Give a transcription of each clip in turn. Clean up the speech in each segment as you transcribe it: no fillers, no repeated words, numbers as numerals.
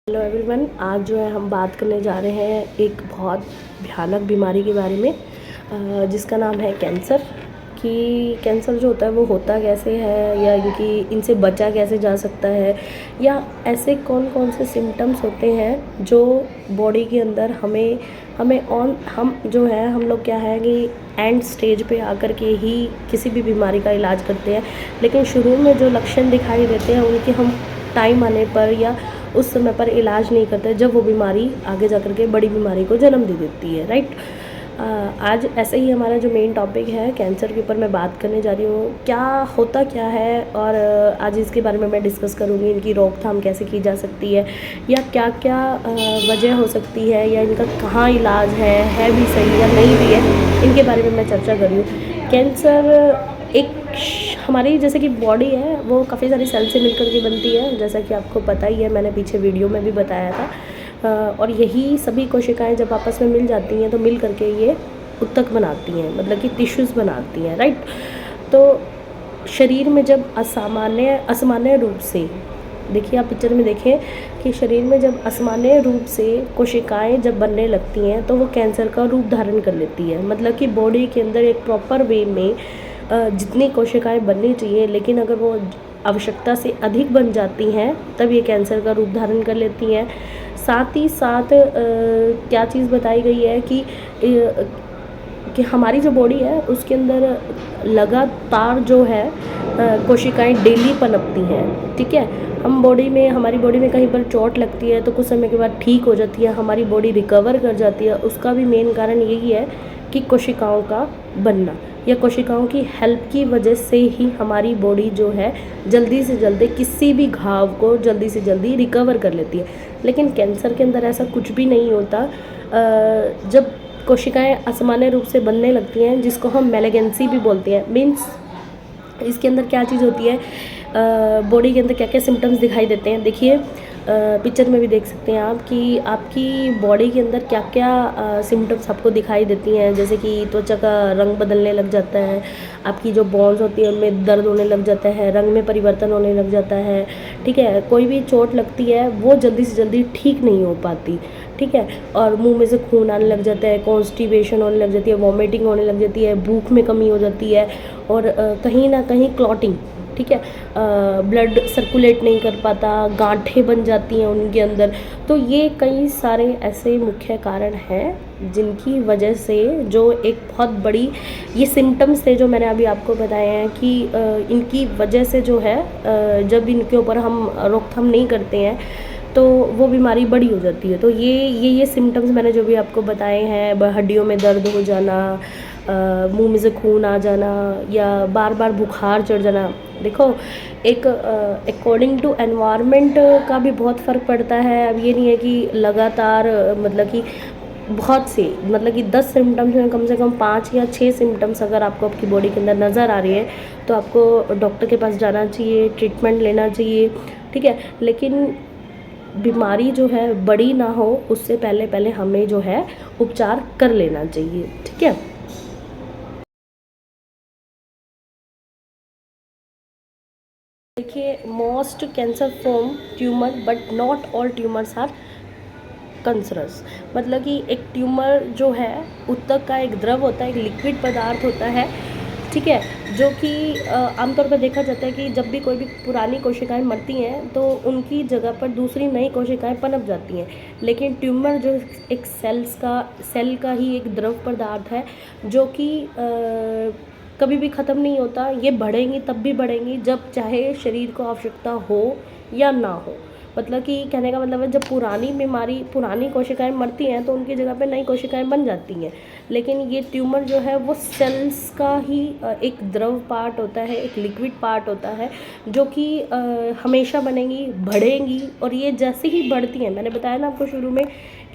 Hello everyone, आज जो है हम बात करने जा रहे हैं एक बहुत भयानक बीमारी के बारे में जिसका नाम है कैंसर। कि कैंसर जो होता है वो होता कैसे है, या इनसे बचा कैसे जा सकता है, या ऐसे कौन कौन से सिम्टम्स होते हैं जो बॉडी के अंदर हमें हमें ऑन हम जो है हम लोग क्या है कि एंड स्टेज पे आकर के ही किसी भी बीमारी का इलाज करते हैं। लेकिन शुरू में जो लक्षण दिखाई देते हैं उनके हम टाइम आने पर या उस समय पर इलाज नहीं करते, जब वो बीमारी आगे जा कर के बड़ी बीमारी को जन्म दे देती है। राइट। आज ऐसे ही हमारा जो मेन टॉपिक है कैंसर के ऊपर मैं बात करने जा रही हूँ। क्या होता क्या है, और आज इसके बारे में मैं डिस्कस करूँगी। इनकी रोकथाम कैसे की जा सकती है, या क्या क्या वजह हो सकती है, या इनका कहाँ इलाज है भी सही या नहीं भी है, इनके बारे में मैं चर्चा कर रही हूँ। कैंसर एक हमारी जैसे कि बॉडी है वो काफ़ी सारी सेल से मिलकर के बनती है, जैसा कि आपको पता ही है, मैंने पीछे वीडियो में भी बताया था। और यही सभी कोशिकाएं जब आपस में मिल जाती हैं तो मिल करके ये उत्तक बनाती हैं, मतलब कि टिश्यूज़ बनाती हैं। राइट। तो शरीर में जब असामान्य असामान्य रूप से, देखिए आप पिक्चर में देखें कि शरीर में जब असामान्य रूप से कोशिकाएं जब बनने लगती हैं तो वो कैंसर का रूप धारण कर लेती है। मतलब कि बॉडी के अंदर एक प्रॉपर वे में जितनी कोशिकाएं बननी चाहिए, लेकिन अगर वो आवश्यकता से अधिक बन जाती हैं तब ये कैंसर का रूप धारण कर लेती हैं। साथ ही साथ क्या चीज़ बताई गई है कि हमारी जो बॉडी है उसके अंदर लगातार जो है कोशिकाएं डेली पनपती हैं। ठीक है। हमारी बॉडी में कहीं पर चोट लगती है तो कुछ समय के बाद ठीक हो जाती है, हमारी बॉडी रिकवर कर जाती है। उसका भी मेन कारण यही है कि कोशिकाओं का बनना, या कोशिकाओं की हेल्प की वजह से ही हमारी बॉडी जो है जल्दी से जल्दी किसी भी घाव को जल्दी से जल्दी रिकवर कर लेती है। लेकिन कैंसर के अंदर ऐसा कुछ भी नहीं होता। जब कोशिकाएं असामान्य रूप से बनने लगती हैं, जिसको हम मेलेगेंसी भी बोलते हैं, मीन्स इसके अंदर क्या चीज़ होती है, बॉडी के अंदर क्या क्या सिम्टम्स दिखाई देते हैं। देखिए पिक्चर में भी देख सकते हैं आप कि आपकी बॉडी के अंदर क्या क्या सिम्टम्स आपको दिखाई देती हैं। जैसे कि त्वचा का रंग बदलने लग जाता है, आपकी जो बोन्स होती है उनमें दर्द होने लग जाता है, रंग में परिवर्तन होने लग जाता है। ठीक है। कोई भी चोट लगती है वो जल्दी से जल्दी ठीक नहीं हो पाती। ठीक है। और मुंह में से खून आने लग जाता है, कॉन्स्टिपेशन होने लग जाती है, वॉमिटिंग होने लग जाती है, भूख में कमी हो जाती है, और कहीं ना कहीं क्लॉटिंग, ठीक है, ब्लड सर्कुलेट नहीं कर पाता, गांठें बन जाती हैं उनके अंदर। तो ये कई सारे ऐसे मुख्य कारण हैं जिनकी वजह से जो एक बहुत बड़ी ये सिम्टम्स थे जो मैंने अभी आपको बताए हैं कि इनकी वजह से जो है जब इनके ऊपर हम रोकथाम नहीं करते हैं तो वो बीमारी बड़ी हो जाती है। तो ये सिम्टम्स मैंने जो भी आपको बताए हैं, हड्डियों में दर्द हो जाना, मुंह में से खून आ जाना, या बार बार बुखार चढ़ जाना। देखो एक अकॉर्डिंग टू एनवायरनमेंट का भी बहुत फ़र्क पड़ता है। अब ये नहीं है कि लगातार मतलब कि बहुत से मतलब कि 10 सिम्टम्स में कम से कम 5 या 6 सिम्टम्स अगर आपको आपकी बॉडी के अंदर नज़र आ रही है तो आपको डॉक्टर के पास जाना चाहिए, ट्रीटमेंट लेना चाहिए। ठीक है। लेकिन बीमारी जो है बड़ी ना हो उससे पहले पहले हमें जो है उपचार कर लेना चाहिए। ठीक है। देखिए most cancer form tumour but not all tumours are cancerous. मतलब कि एक ट्यूमर जो है उत्तक का एक द्रव होता है, एक लिक्विड पदार्थ होता है। ठीक है। जो कि आमतौर पर देखा जाता है कि जब भी कोई भी पुरानी कोशिकाएं मरती हैं तो उनकी जगह पर दूसरी नई कोशिकाएं पनप जाती हैं। लेकिन ट्यूमर जो एक सेल का ही एक द्रव पदार्थ है जो कि कभी भी ख़त्म नहीं होता। ये बढ़ेंगी तब भी बढ़ेंगी जब चाहे शरीर को आवश्यकता हो या ना हो। मतलब कि कहने का मतलब है जब पुरानी कोशिकाएं मरती हैं तो उनकी जगह पे नई कोशिकाएं बन जाती हैं। लेकिन ये ट्यूमर जो है वो सेल्स का ही एक द्रव पार्ट होता है, एक लिक्विड पार्ट होता है जो कि हमेशा बनेंगी, बढ़ेंगी। और ये जैसे ही बढ़ती हैं, मैंने बताया ना आपको शुरू में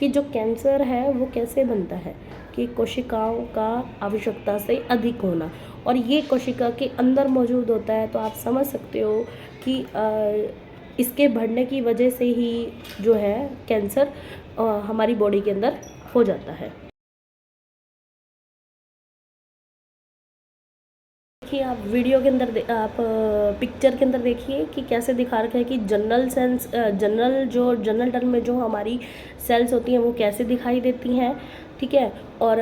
कि जो कैंसर है वो कैसे बनता है, कि कोशिकाओं का आवश्यकता से अधिक होना, और ये कोशिका के अंदर मौजूद होता है। तो आप समझ सकते हो कि इसके बढ़ने की वजह से ही जो है कैंसर हमारी बॉडी के अंदर हो जाता है। देखिए आप वीडियो के अंदर आप पिक्चर के अंदर देखिए कि कैसे दिखा रखा है कि जनरल टर्म में जो हमारी सेल्स होती हैं वो कैसे दिखाई देती हैं, ठीक है। और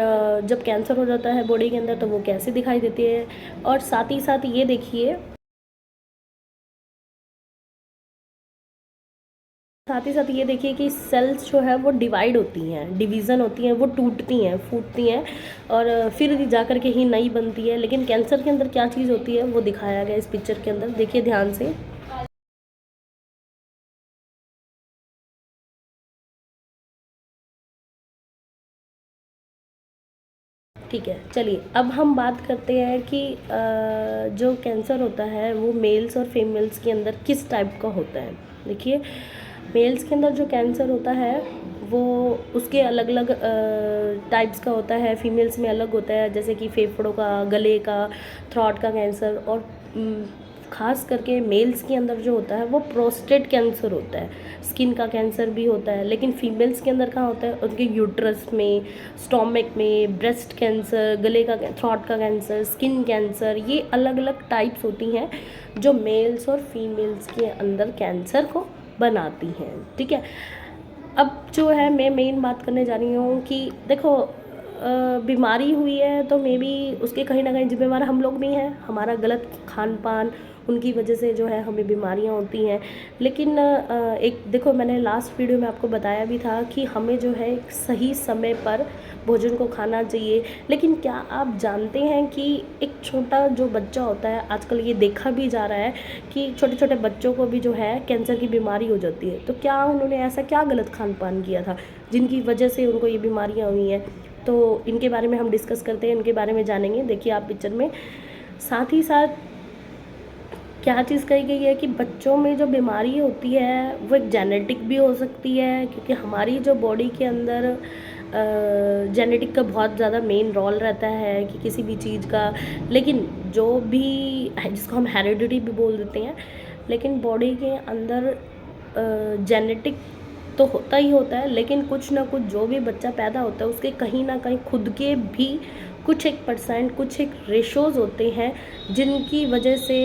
जब कैंसर हो जाता है बॉडी के अंदर तो वो कैसे दिखाई देती है। और साथ ही ये देखिए, कि सेल्स जो है वो डिवाइड होती हैं, डिवीज़न होती हैं, वो टूटती हैं, फूटती हैं और फिर जा कर के ही नई बनती है। लेकिन कैंसर के अंदर क्या चीज़ होती है वो दिखाया गया इस पिक्चर के अंदर, देखिए ध्यान से। ठीक है, चलिए अब हम बात करते हैं कि जो कैंसर होता है वो मेल्स और फीमेल्स के अंदर किस टाइप का होता है। देखिए मेल्स के अंदर जो कैंसर होता है वो उसके अलग अलग टाइप्स का होता है, फीमेल्स में अलग होता है, जैसे कि फेफड़ों का, गले का, थ्रॉट का कैंसर। और ख़ास करके मेल्स के अंदर जो होता है वो प्रोस्टेट कैंसर होता है, स्किन का कैंसर भी होता है। लेकिन फीमेल्स के अंदर कहाँ होता है, उनके यूट्रस में, स्टोमक में, ब्रेस्ट कैंसर, गले का, थ्रॉट का कैंसर, स्किन कैंसर, ये अलग अलग टाइप्स होती हैं जो मेल्स और फीमेल्स के अंदर कैंसर को बनाती हैं, ठीक है। अब जो है मैं मेन बात करने जा रही हूँ कि देखो बीमारी हुई है तो मे बी उसके कहीं ना कहीं जिम्मेवार हम लोग भी हैं, हमारा गलत खान पान, उनकी वजह से जो है हमें बीमारियां होती हैं। लेकिन एक देखो मैंने लास्ट वीडियो में आपको बताया भी था कि हमें जो है एक सही समय पर भोजन को खाना चाहिए। लेकिन क्या आप जानते हैं कि एक छोटा जो बच्चा होता है, आजकल ये देखा भी जा रहा है कि छोटे छोटे बच्चों को भी जो है कैंसर की बीमारी हो जाती है। तो क्या उन्होंने ऐसा क्या गलत खान पान किया था जिनकी वजह से उनको ये बीमारियाँ हुई हैं। तो इनके बारे में हम डिस्कस करते हैं, इनके बारे में जानेंगे। देखिए आप पिक्चर में साथ ही साथ क्या चीज़ कही गई है कि बच्चों में जो बीमारी होती है वो एक जेनेटिक भी हो सकती है, क्योंकि हमारी जो बॉडी के अंदर जेनेटिक का बहुत ज़्यादा मेन रोल रहता है कि किसी भी चीज़ का। लेकिन जो भी जिसको हम हेरिडिटी भी बोल देते हैं, लेकिन बॉडी के अंदर जेनेटिक तो होता ही होता है, लेकिन कुछ ना कुछ जो भी बच्चा पैदा होता है उसके कहीं ना कहीं खुद के भी कुछ एक परसेंट, कुछ एक रेशोज़ होते हैं जिनकी वजह से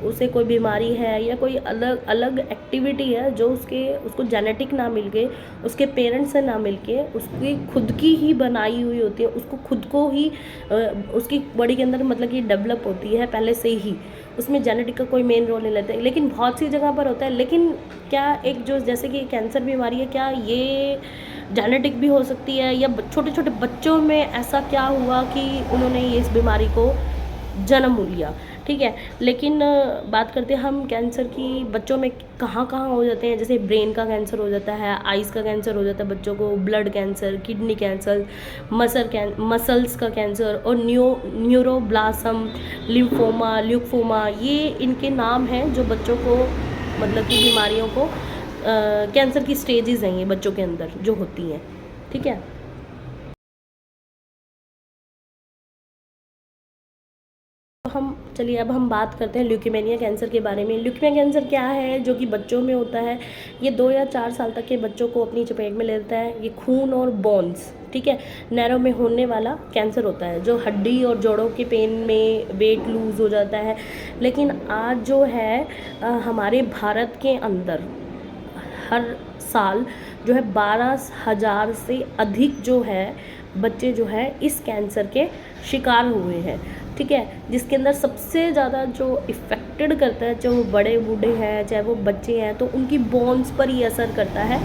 उसे कोई बीमारी है या कोई अलग अलग एक्टिविटी है जो उसको जेनेटिक ना मिल के, उसके पेरेंट्स से ना मिल के, उसकी खुद की ही बनाई हुई होती है, उसको खुद को ही उसकी बॉडी के अंदर मतलब कि डेवलप होती है पहले से ही, उसमें जेनेटिक का कोई मेन रोल नहीं लेता है। लेकिन बहुत सी जगह पर होता है। लेकिन क्या एक जो जैसे कि कैंसर बीमारी है, क्या ये जेनेटिक भी हो सकती है, या छोटे छोटे बच्चों में ऐसा क्या हुआ कि उन्होंने ये इस बीमारी को जन्म लिया, ठीक है। लेकिन बात करते हैं हम कैंसर की, बच्चों में कहाँ कहाँ हो जाते हैं। जैसे ब्रेन का कैंसर हो जाता है, आइज़ का कैंसर हो जाता है बच्चों को, blood cancer, kidney cancer, muscles का कैंसर, और न्यूरोब्लासम, लिम्फोमा, ल्यूकोमा, ये इनके नाम हैं जो बच्चों को मतलब कि बीमारियों को कैंसर की स्टेजेस हैं ये बच्चों के अंदर जो होती हैं, ठीक है। चलिए अब हम बात करते हैं ल्यूकेमिया कैंसर के बारे में। ल्यूकेमिया कैंसर क्या है जो कि बच्चों में होता है। ये 2 या 4 साल तक के बच्चों को अपनी चपेट में लेता है। ये खून और बोन्स, ठीक है, नैरो में होने वाला कैंसर होता है जो हड्डी और जोड़ों के पेन में वेट लूज़ हो जाता है। लेकिन आज जो है हमारे भारत के अंदर हर साल जो है 12,000 से अधिक जो है बच्चे जो है इस कैंसर के शिकार हुए हैं, ठीक है। जिसके अंदर सबसे ज़्यादा जो इफ़ेक्टेड करता है, चाहे वो बड़े बूढ़े हैं चाहे वो बच्चे हैं, तो उनकी बोन्स पर ही असर करता है,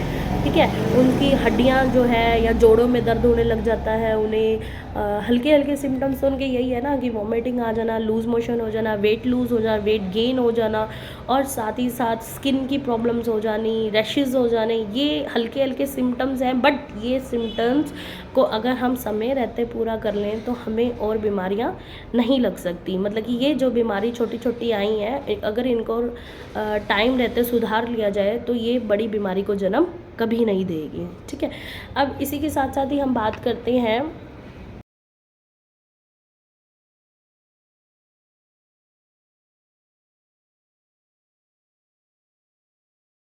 ठीक है। उनकी हड्डियां जो है या जोड़ों में दर्द होने लग जाता है उन्हें। हल्के हल्के सिम्टम्स तो उनके यही है ना कि वॉमिटिंग आ जाना, लूज़ मोशन हो जाना, वेट लूज़ हो जाना, वेट गेन हो जाना, और साथ ही साथ स्किन की प्रॉब्लम्स हो जानी, रैशेज़ हो जाने, ये हल्के हल्के सिम्टम्स हैं। बट ये सिम्टम्स को अगर हम समय रहते पूरा कर लें तो हमें और बीमारियां नहीं लग सकती। मतलब कि ये जो बीमारी छोटी छोटी आई हैं, अगर इनको टाइम रहते सुधार लिया जाए तो ये बड़ी बीमारी को जन्म कभी नहीं देगी, ठीक है। अब इसी के साथ साथ ही हम बात करते हैं,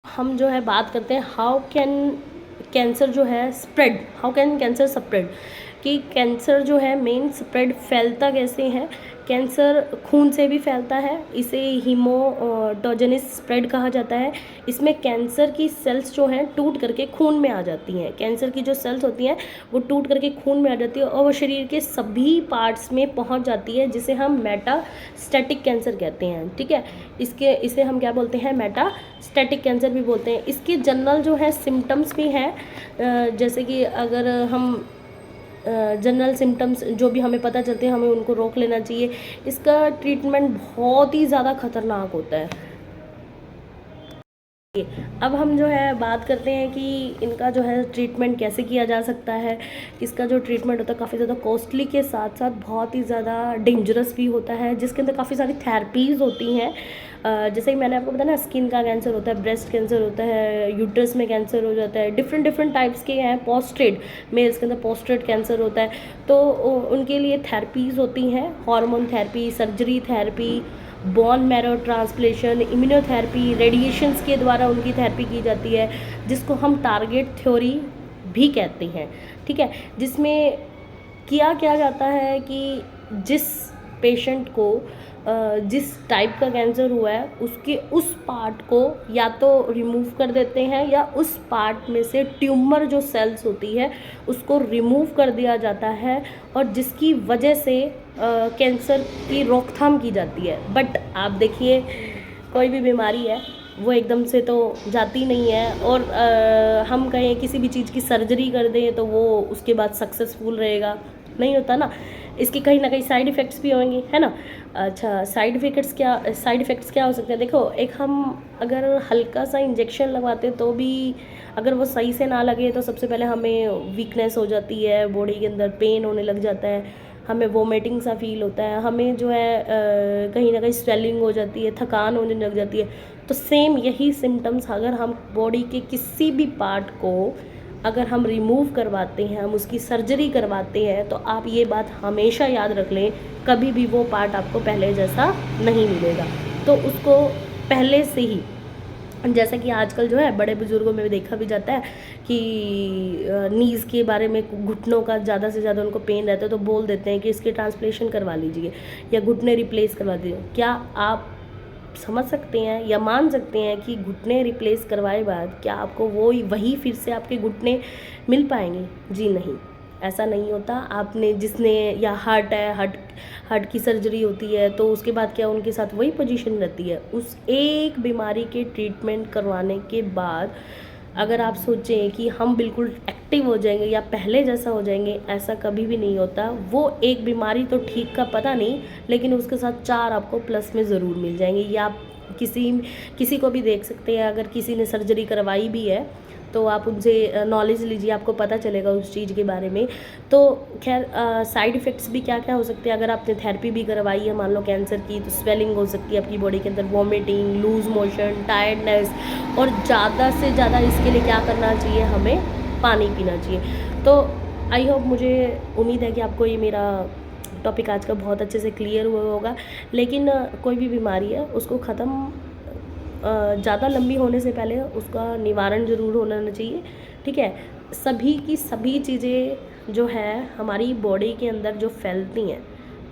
हम जो है बात करते हैं हाउ कैन कैंसर जो है spread, how can cancer spread, कि कैंसर जो है मेन स्प्रेड फैलता कैसे है, कैंसर खून से भी फैलता है, इसे हीमोटोजेनिक स्प्रेड कहा जाता है। इसमें कैंसर की सेल्स जो हैं टूट करके खून में आ जाती हैं। कैंसर की जो सेल्स होती हैं वो टूट करके खून में आ जाती है और वो शरीर के सभी पार्ट्स में पहुंच जाती है, जिसे हम मेटास्टैटिक कैंसर कहते हैं। ठीक है, इसे हम क्या बोलते हैं, मेटास्टैटिक कैंसर भी बोलते हैं। इसके जनरल जो है सिम्टम्स भी हैं, जैसे कि अगर हम जनरल सिम्टम्स जो भी हमें पता चलते हैं हमें उनको रोक लेना चाहिए। इसका ट्रीटमेंट बहुत ही ज़्यादा खतरनाक होता है। अब हम जो है बात करते हैं कि इनका जो है ट्रीटमेंट कैसे किया जा सकता है। इसका जो ट्रीटमेंट होता है काफ़ी ज़्यादा कॉस्टली के साथ साथ बहुत ही ज़्यादा डेंजरस भी होता है, जिसके अंदर काफ़ी सारी थेरेपीज़ होती हैं। जैसे कि मैंने आपको बताया ना, स्किन का कैंसर होता है, ब्रेस्ट कैंसर होता है, यूट्रस में कैंसर हो जाता है, डिफरेंट टाइप्स के हैं। पोस्ट्रेट मेल्स के अंदर पोस्ट्रेट कैंसर होता है, तो उनके लिए थेरेपीज़ होती हैं, hormone therapy, surgery therapy, bone marrow transplantation, immunotherapy, radiations के द्वारा उनकी थेरेपी की जाती है, जिसको हम टारगेट थ्योरी भी कहते हैं। ठीक है, जिसमें किया क्या जाता है कि जिस पेशेंट को जिस टाइप का कैंसर हुआ है उसके उस पार्ट को या तो रिमूव कर देते हैं या उस पार्ट में से ट्यूमर जो सेल्स होती है उसको रिमूव कर दिया जाता है, और जिसकी वजह से कैंसर की रोकथाम की जाती है। बट आप देखिए, कोई भी बीमारी है वो एकदम से तो जाती नहीं है, और हम कहें किसी भी चीज़ की सर्जरी कर दें तो वो उसके बाद सक्सेसफुल रहेगा, नहीं होता ना। इसके कहीं ना कहीं साइड इफ़ेक्ट्स भी होंगे, है ना। अच्छा, साइड इफ़ेक्ट्स क्या हो सकते हैं। देखो, एक हम अगर हल्का सा इंजेक्शन लगवाते हैं तो भी अगर वो सही से ना लगे तो सबसे पहले हमें वीकनेस हो जाती है, बॉडी के अंदर पेन होने लग जाता है, हमें वोमिटिंग सा फील होता है, हमें जो है कहीं ना कहीं स्वेलिंग हो जाती है, थकान होने लग जाती है। तो सेम यही सिम्टम्स अगर हम बॉडी के किसी भी पार्ट को अगर हम रिमूव करवाते हैं, हम उसकी सर्जरी करवाते हैं, तो आप ये बात हमेशा याद रख लें, कभी भी वो पार्ट आपको पहले जैसा नहीं मिलेगा। तो उसको पहले से ही, जैसा कि आजकल जो है बड़े बुजुर्गों में भी देखा भी जाता है कि नीज़ के बारे में, घुटनों का ज़्यादा से ज़्यादा उनको पेन रहता है तो बोल देते हैं कि इसके ट्रांसप्लेशन करवा लीजिए या घुटने रिप्लेस करवा दीजिए। क्या आप समझ सकते हैं या मान सकते हैं कि घुटने रिप्लेस करवाए बाद क्या आपको वही फिर से आपके घुटने मिल पाएंगे? जी नहीं, ऐसा नहीं होता। आपने जिसने, या हार्ट की सर्जरी होती है तो उसके बाद क्या उनके साथ वही पोजीशन रहती है। उस एक बीमारी के ट्रीटमेंट करवाने के बाद अगर आप सोचें कि हम बिल्कुल एक्टिव हो जाएंगे या पहले जैसा हो जाएंगे, ऐसा कभी भी नहीं होता। वो एक बीमारी तो ठीक का पता नहीं, लेकिन उसके साथ 4 आपको प्लस में ज़रूर मिल जाएंगे। या आप किसी को भी देख सकते हैं, अगर किसी ने सर्जरी करवाई भी है तो आप उनसे नॉलेज लीजिए, आपको पता चलेगा उस चीज़ के बारे में। तो खैर, साइड इफ़ेक्ट्स भी क्या क्या हो सकते हैं। अगर आपने थेरेपी भी करवाई है मान लो कैंसर की, तो स्वेलिंग हो सकती है आपकी बॉडी के अंदर, वॉमिटिंग, लूज मोशन, टायर्डनेस, और ज़्यादा से ज़्यादा इसके लिए क्या करना चाहिए, हमें पानी पीना चाहिए। तो आई होप, मुझे उम्मीद है कि आपको ये मेरा टॉपिक आज का बहुत अच्छे से क्लियर हुआ होगा। लेकिन कोई भी बीमारी है उसको ख़त्म ज़्यादा लंबी होने से पहले उसका निवारण ज़रूर होना चाहिए। ठीक है, सभी की सभी चीज़ें जो है हमारी बॉडी के अंदर जो फैलती हैं,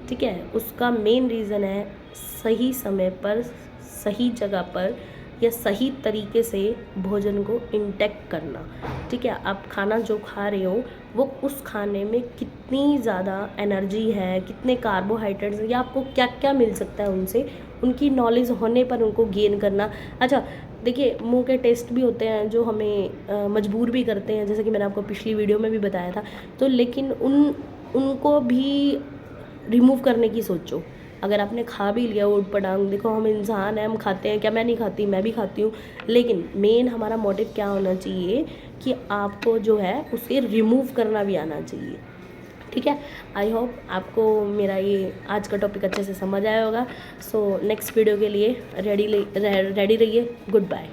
ठीक है, उसका मेन रीज़न है सही समय पर, सही जगह पर या सही तरीके से भोजन को इंटेक्ट करना। ठीक है, आप खाना जो खा रहे हो वो उस खाने में कितनी ज़्यादा एनर्जी है, कितने कार्बोहाइड्रेट्स या आपको क्या क्या मिल सकता है उनसे, उनकी नॉलेज होने पर उनको गेन करना। अच्छा देखिए, मुंह के टेस्ट भी होते हैं जो हमें मजबूर भी करते हैं, जैसे कि मैंने आपको पिछली वीडियो में भी बताया था। तो लेकिन उनको भी रिमूव करने की सोचो। अगर आपने खा भी लिया ऊट पटांग, देखो हम इंसान हैं, हम खाते हैं, क्या मैं नहीं खाती, मैं भी खाती हूँ, लेकिन मेन हमारा मोटिव क्या होना चाहिए कि आपको जो है उसे रिमूव करना भी आना चाहिए। ठीक है, आई होप आपको मेरा ये आज का टॉपिक अच्छे से समझ आया होगा। सो नेक्स्ट वीडियो के लिए रेडी रहिए। Good bye.